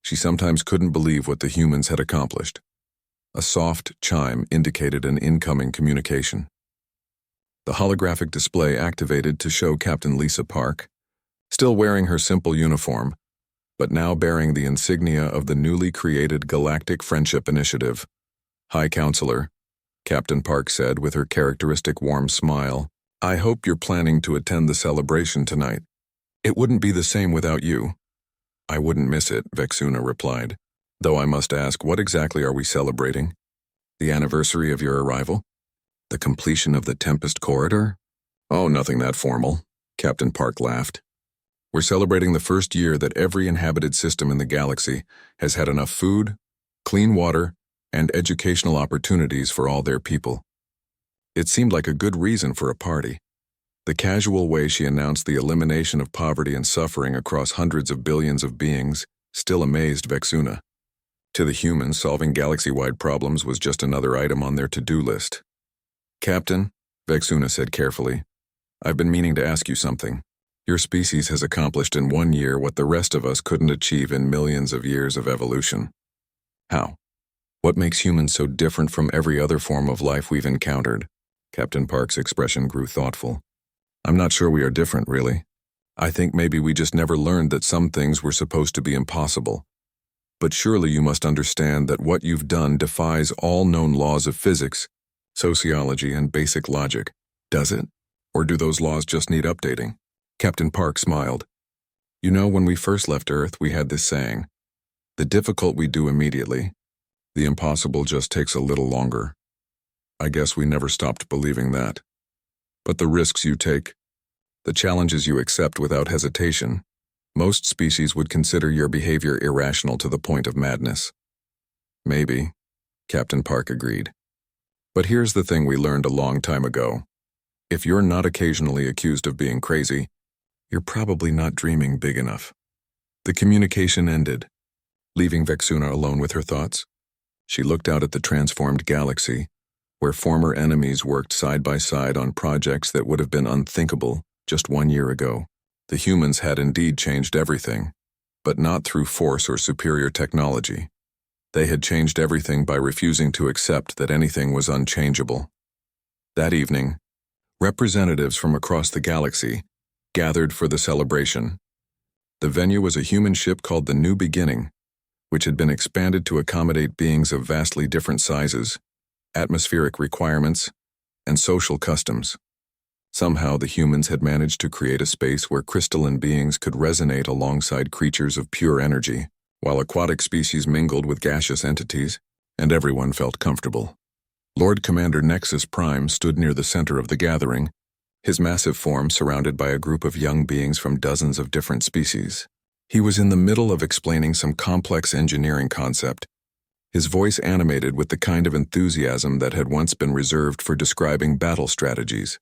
she sometimes couldn't believe what the humans had accomplished. A soft chime indicated an incoming communication. The holographic display activated to show Captain Lisa Park, still wearing her simple uniform, but now bearing the insignia of the newly created Galactic Friendship Initiative. "High Counselor," Captain Park said with her characteristic warm smile, "I hope you're planning to attend the celebration tonight. It wouldn't be the same without you." "I wouldn't miss it," Vexuna replied, "though I must ask, what exactly are we celebrating? The anniversary of your arrival?" The completion of the Tempest corridor? Oh, nothing that formal, Captain Park laughed. We're celebrating the first year that every inhabited system in the galaxy has had enough food, clean water, and educational opportunities for all their people. It seemed like a good reason for a party. The casual way she announced the elimination of poverty and suffering across hundreds of billions of beings still amazed Vexuna. To the humans, solving galaxy-wide problems was just another item on their to-do list. Captain, Vexuna said carefully, I've been meaning to ask you something. Your species has accomplished in 1 year what the rest of us couldn't achieve in millions of years of evolution. How? What makes humans so different from every other form of life we've encountered? Captain Park's expression grew thoughtful. I'm not sure we are different, really. I think maybe we just never learned that some things were supposed to be impossible. But surely you must understand that what you've done defies all known laws of physics, sociology, and basic logic. Does it? Or do those laws just need updating? Captain Park smiled. You know, when we first left Earth, we had this saying, the difficult we do immediately, the impossible just takes a little longer. I guess we never stopped believing that. But the risks you take, the challenges you accept without hesitation, most species would consider your behavior irrational to the point of madness. Maybe, Captain Park agreed. But here's the thing we learned a long time ago. If you're not occasionally accused of being crazy, you're probably not dreaming big enough. The communication ended, leaving Vexuna alone with her thoughts. She looked out at the transformed galaxy, where former enemies worked side by side on projects that would have been unthinkable just 1 year ago. The humans had indeed changed everything, but not through force or superior technology. They had changed everything by refusing to accept that anything was unchangeable. That evening, representatives from across the galaxy gathered for the celebration. The venue was a human ship called the New Beginning, which had been expanded to accommodate beings of vastly different sizes, atmospheric requirements, and social customs. Somehow the humans had managed to create a space where crystalline beings could resonate alongside creatures of pure energy, while aquatic species mingled with gaseous entities, and everyone felt comfortable. Lord Commander Nexus Prime stood near the center of the gathering, his massive form surrounded by a group of young beings from dozens of different species. He was in the middle of explaining some complex engineering concept, his voice animated with the kind of enthusiasm that had once been reserved for describing battle strategies.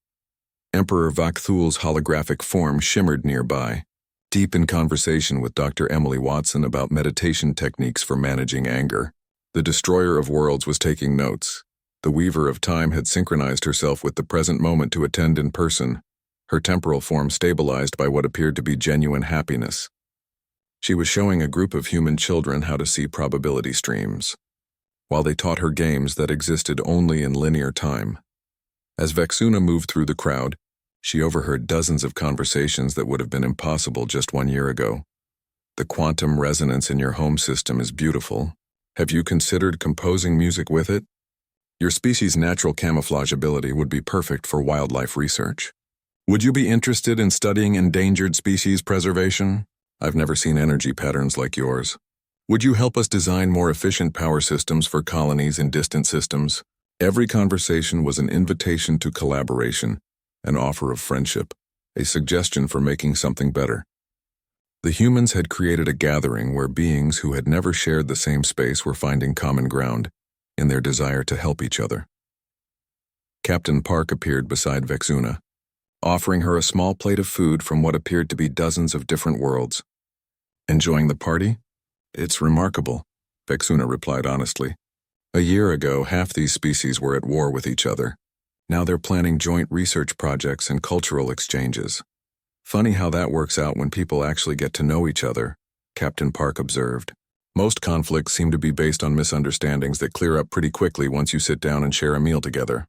Emperor Vakthul's holographic form shimmered nearby, deep in conversation with Dr. Emily Watson about meditation techniques for managing anger. The Destroyer of Worlds was taking notes. The Weaver of Time had synchronized herself with the present moment to attend in person, her temporal form stabilized by what appeared to be genuine happiness. She was showing a group of human children how to see probability streams, while they taught her games that existed only in linear time. As Vexuna moved through the crowd, she overheard dozens of conversations that would have been impossible just 1 year ago. The quantum resonance in your home system is beautiful. Have you considered composing music with it? Your species' natural camouflage ability would be perfect for wildlife research. Would you be interested in studying endangered species preservation? I've never seen energy patterns like yours. Would you help us design more efficient power systems for colonies in distant systems? Every conversation was an invitation to collaboration, an offer of friendship, a suggestion for making something better. The humans had created a gathering where beings who had never shared the same space were finding common ground in their desire to help each other. Captain Park appeared beside Vexuna, offering her a small plate of food from what appeared to be dozens of different worlds. Enjoying the party? It's remarkable, Vexuna replied honestly. A year ago, half these species were at war with each other. Now they're planning joint research projects and cultural exchanges. Funny how that works out when people actually get to know each other, Captain Park observed. Most conflicts seem to be based on misunderstandings that clear up pretty quickly once you sit down and share a meal together.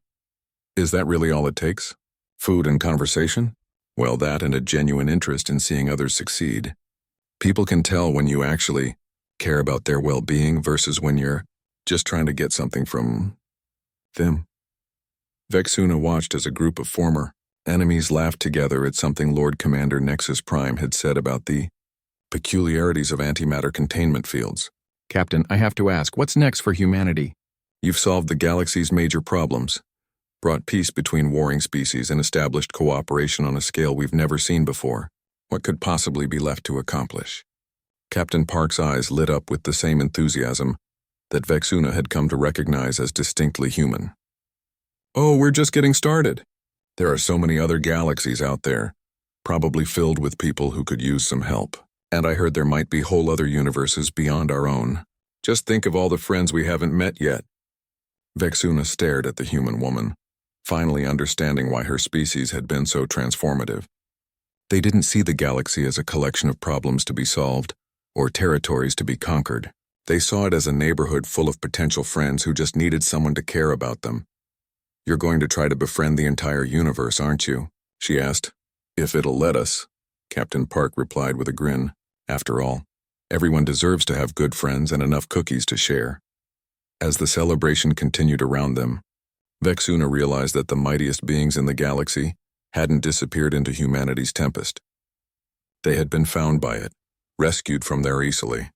Is that really all it takes? Food and conversation? Well, that and a genuine interest in seeing others succeed. People can tell when you actually care about their well-being versus when you're just trying to get something from them. Vexuna watched as a group of former enemies laughed together at something Lord Commander Nexus Prime had said about the peculiarities of antimatter containment fields. Captain, I have to ask, what's next for humanity? You've solved the galaxy's major problems. brought peace between warring species and established cooperation on a scale we've never seen before. What could possibly be left to accomplish? Captain Park's eyes lit up with the same enthusiasm that Vexuna had come to recognize as distinctly human. Oh, we're just getting started. There are so many other galaxies out there, probably filled with people who could use some help. And I heard there might be whole other universes beyond our own. Just think of all the friends we haven't met yet. Vexuna stared at the human woman, finally understanding why her species had been so transformative. They didn't see the galaxy as a collection of problems to be solved, or territories to be conquered. They saw it as a neighborhood full of potential friends who just needed someone to care about them. You're going to try to befriend the entire universe, aren't you? She asked. If it'll let us, Captain Park replied with a grin. After all, everyone deserves to have good friends and enough cookies to share. As the celebration continued around them, Vexuna realized that the mightiest beings in the galaxy hadn't disappeared into humanity's Tempest. They had been found by it, rescued from there easily.